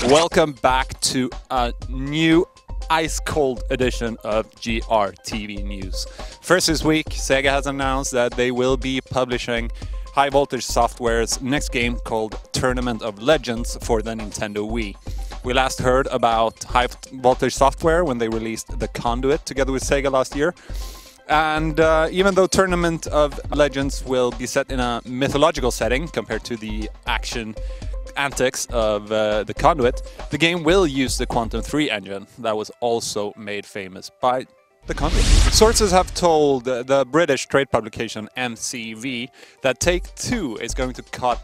Welcome back to a new ice-cold edition of GRTV News. First this week, Sega has announced that they will be publishing High Voltage Software's next game called Tournament of Legends for the Nintendo Wii. We last heard about High Voltage Software when they released The Conduit together with Sega last year. And even though Tournament of Legends will be set in a mythological setting compared to the action antics of The Conduit, the game will use the Quantum 3 engine that was also made famous by The Conduit. Sources have told the British trade publication MCV that Take-Two is going to cut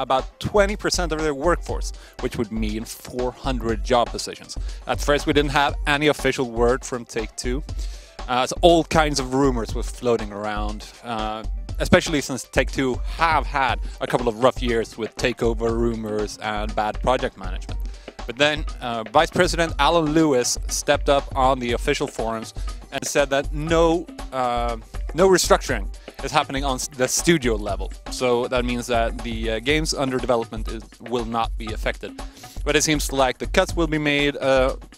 about 20% of their workforce, which would mean 400 job positions. At first we didn't have any official word from Take-Two, so all kinds of rumors were floating around. Especially since Take-Two have had a couple of rough years with takeover rumors and bad project management. But then Vice President Alan Lewis stepped up on the official forums and said that no restructuring is happening on the studio level. So that means that the games under development will not be affected. But it seems like the cuts will be made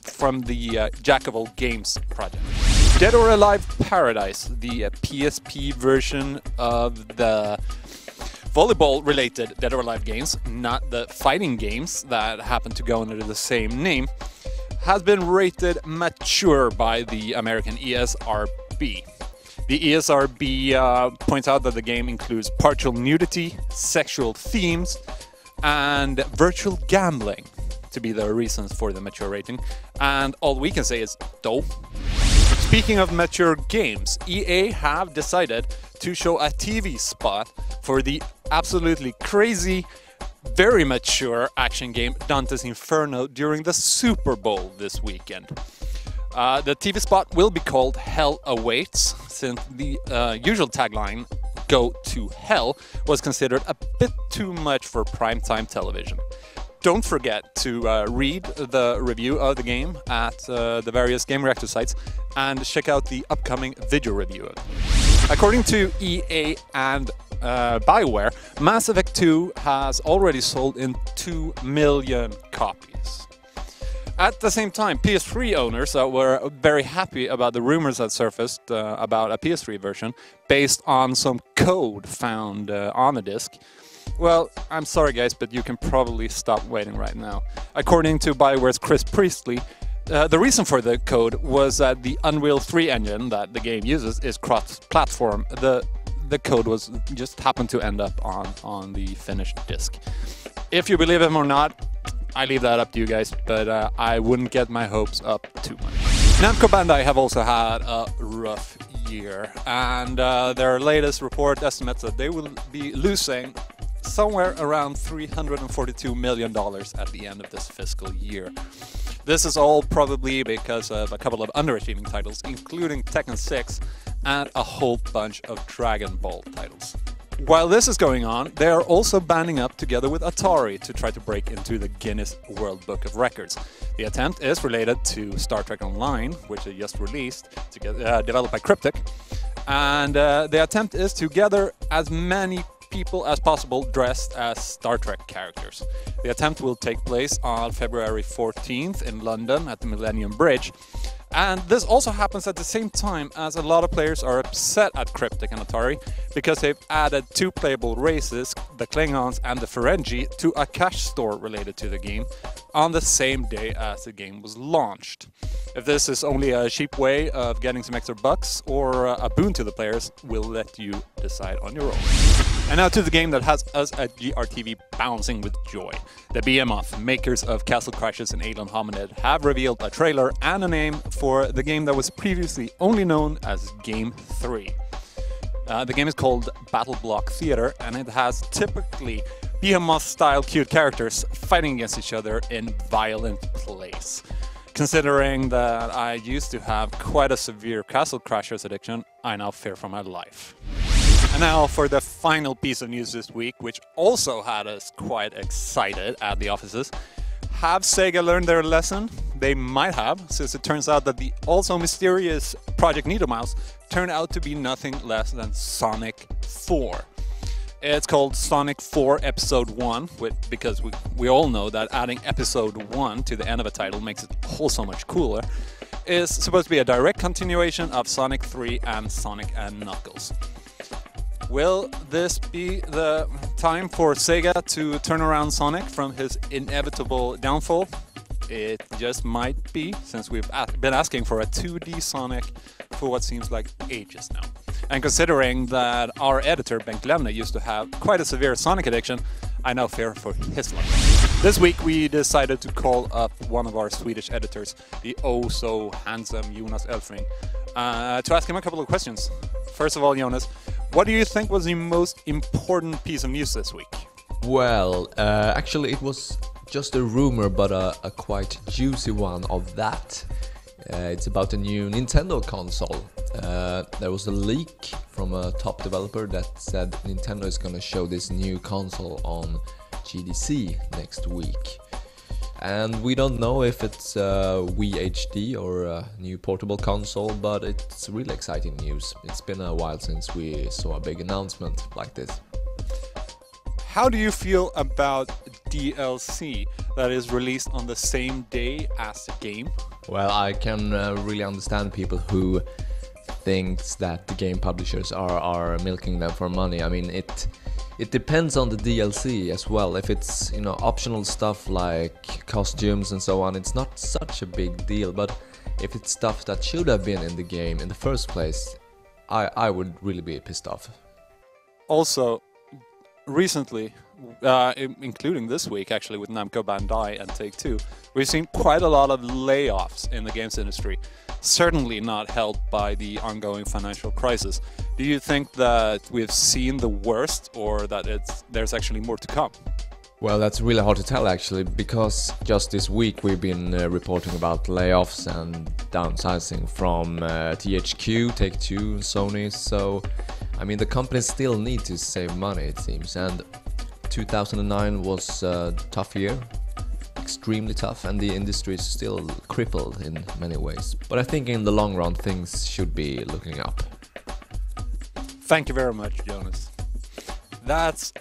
from the Jack of All Games project. Dead or Alive Paradise, the PSP version of the volleyball-related Dead or Alive games, not the fighting games that happen to go under the same name, has been rated mature by the American ESRB. The ESRB points out that the game includes partial nudity, sexual themes, and virtual gambling to be the reasons for the mature rating. And all we can say is dope. Speaking of mature games, EA have decided to show a TV spot for the absolutely crazy, very mature action game Dante's Inferno during the Super Bowl this weekend. The TV spot will be called Hell Awaits, since the usual tagline, Go to Hell, was considered a bit too much for primetime television. Don't forget to read the review of the game at the various Game Reactor sites and check out the upcoming video review of it. According to EA and BioWare, Mass Effect 2 has already sold in 2 million copies. At the same time, PS3 owners were very happy about the rumors that surfaced about a PS3 version based on some code found on the disc. Well, I'm sorry guys, but you can probably stop waiting right now. According to BioWare's Chris Priestley, the reason for the code was that the Unreal 3 engine that the game uses is cross-platform. The code was just happened to end up on the finished disc. If you believe him or not, I leave that up to you guys, but I wouldn't get my hopes up too much. Namco Bandai have also had a rough year, and their latest report estimates that they will be losing somewhere around $342 million at the end of this fiscal year. This is all probably because of a couple of underachieving titles, including Tekken 6 and a whole bunch of Dragon Ball titles. While this is going on, they are also banding up together with Atari to try to break into the Guinness World Book of Records. The attempt is related to Star Trek Online, which they just released, developed by Cryptic. And the attempt is to gather as many people as possible dressed as Star Trek characters. The attempt will take place on February 14th in London at the Millennium Bridge. And this also happens at the same time as a lot of players are upset at Cryptic and Atari because they've added 2 playable races, the Klingons and the Ferengi, to a cash store related to the game on the same day as the game was launched. If this is only a cheap way of getting some extra bucks or a boon to the players, we'll let you decide on your own. And now to the game that has us at GRTV bouncing with joy. The Behemoth, makers of Castle Crashers and Alien Hominid, have revealed a trailer and a name for the game that was previously only known as Game 3. The game is called Battle Block Theater, and it has typically Behemoth-style cute characters fighting against each other in violent plays. Considering that I used to have quite a severe Castle Crashers addiction, I now fear for my life. And now for the final piece of news this week, which also had us quite excited at the offices. Have Sega learned their lesson? They might have, since it turns out that the also mysterious Project Needle Mouse turned out to be nothing less than Sonic 4. It's called Sonic 4 Episode 1, because we all know that adding Episode 1 to the end of a title makes it all so much cooler. It's supposed to be a direct continuation of Sonic 3 and Sonic and Knuckles. Will this be the time for Sega to turn around Sonic from his inevitable downfall? It just might be, since we've been asking for a 2D Sonic for what seems like ages now. And considering that our editor, Bengt Lemne, used to have quite a severe Sonic addiction, I now fear for his life. This week we decided to call up one of our Swedish editors, the oh-so-handsome Jonas Elfring, to ask him a couple of questions. First of all, Jonas, what do you think was the most important piece of news this week? Well, actually it was just a rumor, but a quite juicy one of that. It's about a new Nintendo console. There was a leak from a top developer that said Nintendo is gonna show this new console on GDC next week. And we don't know if it's Wii HD or a new portable console, but it's really exciting news. It's been a while since we saw a big announcement like this. How do you feel about DLC that is released on the same day as the game? Well, I can really understand people who thinks that the game publishers are milking them for money. I mean, it depends on the DLC as well. If it's, you know, optional stuff like costumes and so on, it's not such a big deal. But if it's stuff that should have been in the game in the first place, I would really be pissed off. Also, recently, including this week actually with Namco Bandai and Take-Two, we've seen quite a lot of layoffs in the games industry, certainly not helped by the ongoing financial crisis. Do you think that we've seen the worst, or that there's actually more to come? Well, that's really hard to tell actually, because just this week we've been reporting about layoffs and downsizing from THQ, Take-Two, Sony, so I mean the companies still need to save money, it seems, and 2009 was a tough year, extremely tough, and the industry is still crippled in many ways. But I think in the long run things should be looking up. Thank you very much, Jonas. That's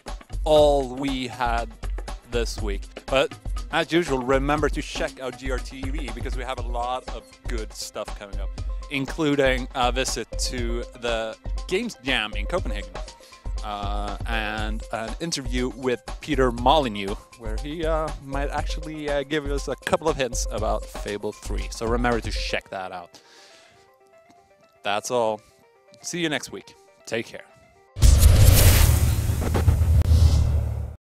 all we had this week. But as usual, remember to check out GRTV because we have a lot of good stuff coming up, including a visit to the Games Jam in Copenhagen. And an interview with Peter Molyneux, where he might actually give us a couple of hints about Fable 3. So remember to check that out. That's all. See you next week. Take care.